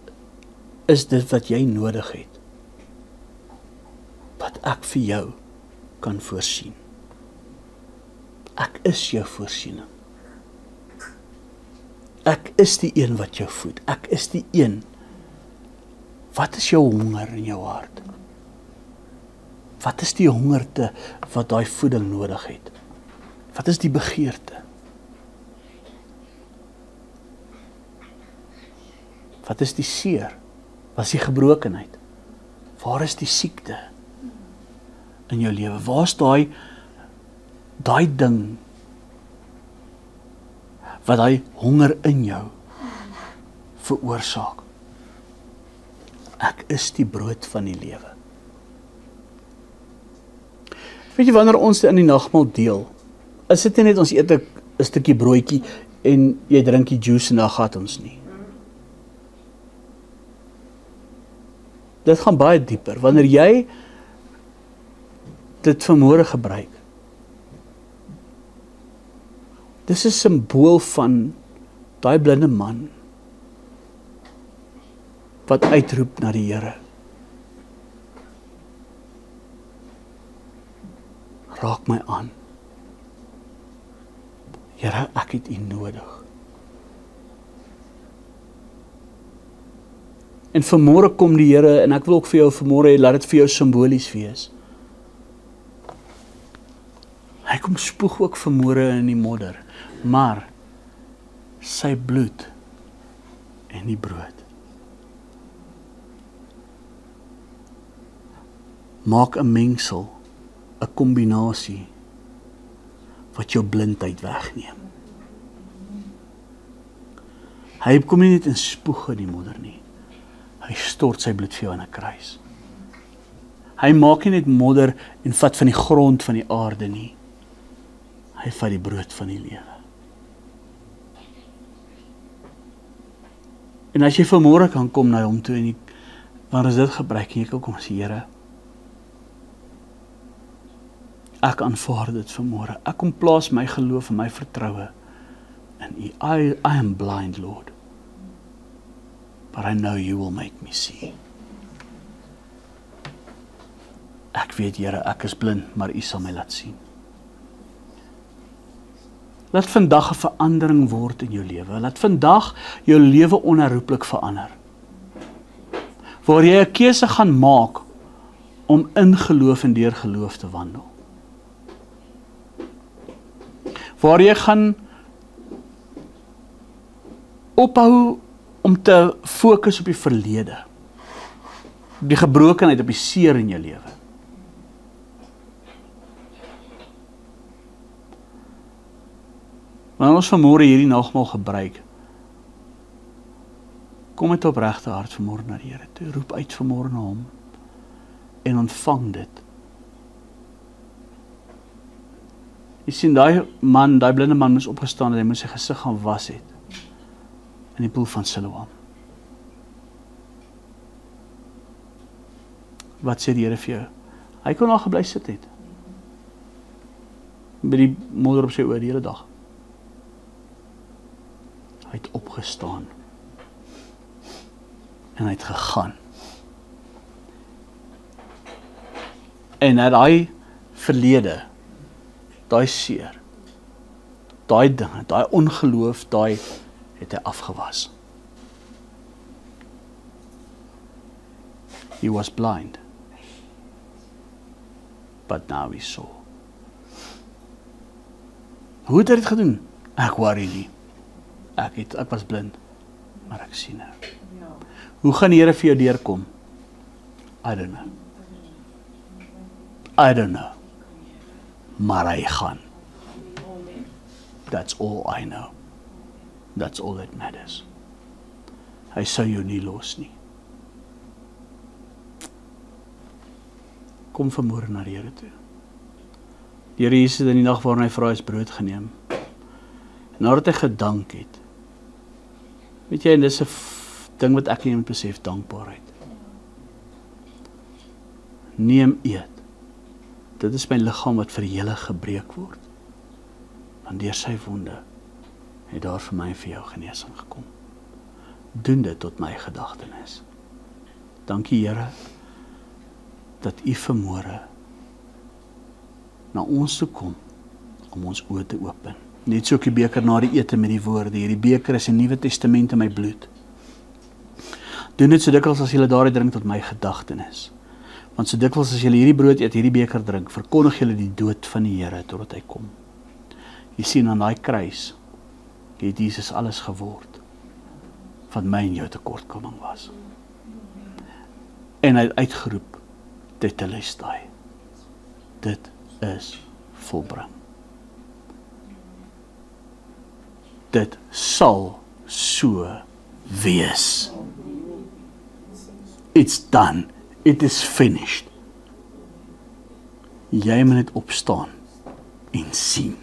is dit wat jy nodig het? Wat ek vir jou kan voorsien. Ek is jou voorsiening. Ek is die een wat jou voed. Ek is die een. Wat is jou honger in jou hart? Wat is die hongerte wat daai voeding nodig het? Wat is die begeerte? Wat is die seer? Wat is die gebrokenheid? Waar is die siekte in jou lewe? Waar is daai ding wat daai honger in jou veroorsaak? Ek is die brood van die lewe. Weet jy, wanneer ons in die nagmaal deel, is dit nie net ons eet 'n stukkie broodjie en jy drink die juice en dan gaat ons nie. Dit gaan baie dieper. Wanneer jy dit vanmôre gebruik, dis 'n simbool van daai blinde man wat uitroep na die Here. Raak my aan. Here, ek het U nodig. En vanmôre kom die Here, en ek wil ook vir jou vanmôre, laat dit vir jou simbolies wees. Hy kom spoeg ook vanmôre in die modder, maar sy bloed en die brood maak 'n mengsel, 'n kombinasie wat jou blindheid wegneem. Hy kom nie net in spoeg in die modder nie. Hy stort sy bloed vir jou in 'n kruis. Hy maak nie net modder en vat van die grond van die aarde nie. Hy vat die brood van die lewe. En as jy vanmôre kan kom na hom toe en waar is dit gebruik en jy kan kom sê, Here, ek aanvaar dit vanmôre. Ek kom plaas my geloof en my vertroue in U. I am blind, Lord. But I know You will make me see. Ek weet, Here, ek is blind, maar U sal my laat sien. Laat vandag 'n verandering word in jou lewe. Laat vandag jou lewe onherroepelik verander. Waar jy 'n keuse gaan maak om in geloof en deur geloof te wandel. Waar jy gaan ophou om te fokus op die verlede, op die gebrokenheid, op die seer in jou lewe. Wanneer ons vanmôre hierdie nagmaal gebruik, kom met opregte hart vanmôre na die Here toe, roep uit vanmôre na Hom en ontvang dit Jy sien, daai blinde man moes opgestaan en hy moes sy gesig gaan was het in die poel van Siloam. Wat sê die Here vir jou? Hy kon daar gebly sit het. Met die modder op sy oor die hele dag. Hy het opgestaan. En hy het gegaan. En daai verlede, daai seer, daai dinge, daai ongeloof, daai het hy afgewas. He was blind. But now he saw. Hoe het hy dit gedoen? Ek worry nie. Ek was blind, maar ek sien nou. Hoe gaan die Here vir jou deurkom? I don't know. I don't know. Maar hy gaan. That's all I know. That's all that matters. Hy sou jou nie los nie. Kom vanmôre na die Here toe. Die Here Jesus het in die nag waarin hy vir hy brood geneem. En nadat hy gedank het, weet jy, en dis 'n ding wat ek nie moet besef, dankbaarheid. Neem eet. Dit is my liggaam wat vir julle gebreek word. Want deur sy wonde het daar vir my en vir jou genesing gekom. Doen dit tot my gedagtenis. Dankie Here, dat U vanmôre na ons toe kom om ons oë te open. Net so ook die beker na die ete met die woorde, hierdie beker is 'n Nuwe Testament in my bloed. Doen dit so dikwels as julle daaruit drink tot my gedagtenis. Want so dikwels as julle hierdie brood eet, hierdie beker drink, verkondig julle die dood van die Here totdat hy kom. Jy sien aan daai kruis het Jesus alles geword wat my en jou tekortkoming was. En hy het uitgeroep, tetelestai. Dit is volbring. Dit sal so wees. It's done. It is finished. Jy moet net opstaan en sien.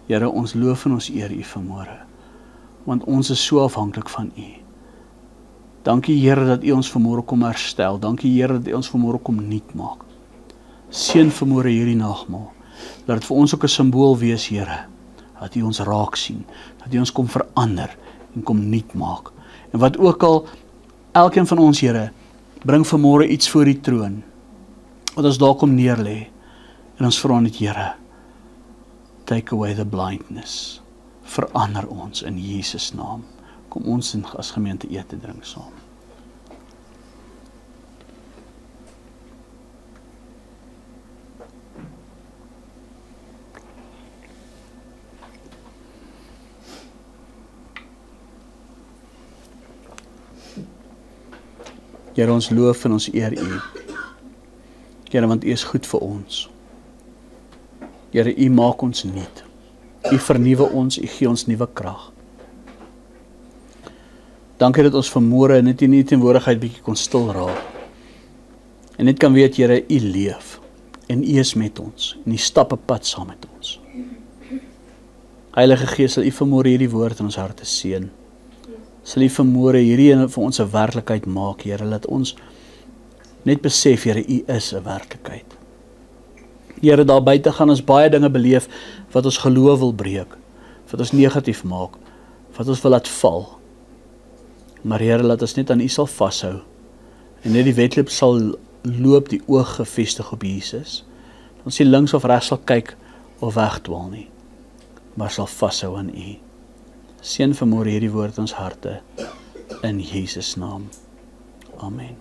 Here, ons loof en ons eer U vanmôre, want ons is so afhanklik van U. Dankie Here dat U ons vanmôre kom herstel. Dankie Here dat U ons vanmôre kom nuut maak. Seën vanmôre hierdie nagmaal. Laat dit vir ons ook 'n simbool wees, Here, dat U ons raak sien, dat U ons kom verander en kom nuut maak. En wat ook al elkeen van ons, Here, bring vanmôre iets voor die troon, wat ons daar kom neerlê, en ons vra net, Here, take away the blindness, verander ons in Jesus naam. Kom ons as gemeente eet te drink saam. Here, ons loof en ons eer U. Here, want U is goed vir ons. Here, U maak ons nuut. U vernuwe ons, U gee ons nuwe krag. Dankie dat ons vanmôre net in U teenwoordigheid bietjie kon stil raak. En net kan weet, Here, U leef. En U is met ons. En U stap 'n pad saam met ons. Heilige Gees, sal U vanmôre hierdie woord in ons harte seën. Sal U vanmôre hierdie vir ons 'n werklikheid maak, Here, laat ons net besef, Here, U is 'n werklikheid. Here, daar buite gaan ons baie dinge beleef wat ons geloof wil breek, wat ons negatief maak, wat ons wil laat val. Maar Here, laat ons net aan U sal vashou en net die wedloop sal loop, die oog gefestig op Jesus. Ons nie links of regs sal kyk of wegdwaal nie, maar sal vashou aan U. Seën vanmôre hierdie woord in ons harte in Jesus naam. Amen.